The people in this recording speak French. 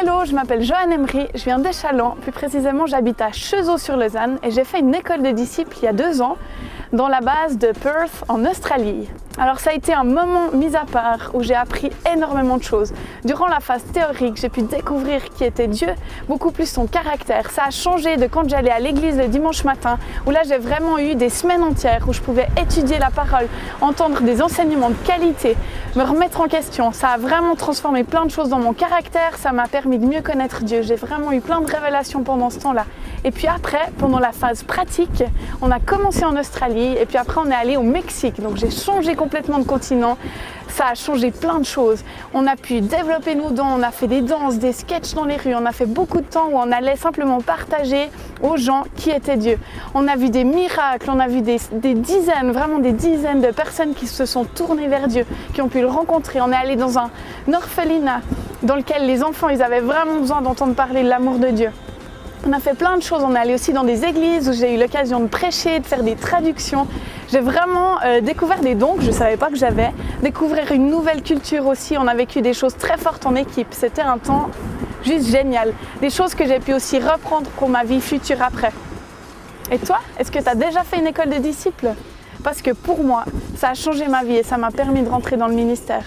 Hello, je m'appelle Joanne Emery, je viens d'Échallens, plus précisément j'habite à Cheseaux-sur-Lausanne et j'ai fait une école de disciples il y a 2 ans dans la base de Perth en Australie. Alors ça a été un moment mis à part où j'ai appris énormément de choses. Durant la phase théorique, j'ai pu découvrir qui était Dieu, beaucoup plus son caractère. Ça a changé de quand j'allais à l'église le dimanche matin, où là j'ai vraiment eu des semaines entières où je pouvais étudier la parole, entendre des enseignements de qualité, me remettre en question. Ça a vraiment transformé plein de choses dans mon caractère, ça m'a permis de mieux connaître Dieu. J'ai vraiment eu plein de révélations pendant ce temps-là. Et puis après, pendant la phase pratique, on a commencé en Australie et puis après on est allé au Mexique. Donc j'ai changé complètement de continent. Ça a changé plein de choses. On a pu développer nos dons, on a fait des danses, des sketchs dans les rues, on a fait beaucoup de temps où on allait simplement partager aux gens qui était Dieu. On a vu des miracles, on a vu des dizaines, vraiment des dizaines de personnes qui se sont tournées vers Dieu, qui ont pu le rencontrer. On est allé dans un orphelinat dans lequel les enfants, ils avaient vraiment besoin d'entendre parler de l'amour de Dieu. On a fait plein de choses, on est allé aussi dans des églises où j'ai eu l'occasion de prêcher, de faire des traductions. J'ai vraiment découvert des dons que je ne savais pas que j'avais, découvrir une nouvelle culture aussi. On a vécu des choses très fortes en équipe, c'était un temps juste génial. Des choses que j'ai pu aussi reprendre pour ma vie future après. Et toi, est-ce que tu as déjà fait une école de disciples? Parce que pour moi, ça a changé ma vie et ça m'a permis de rentrer dans le ministère.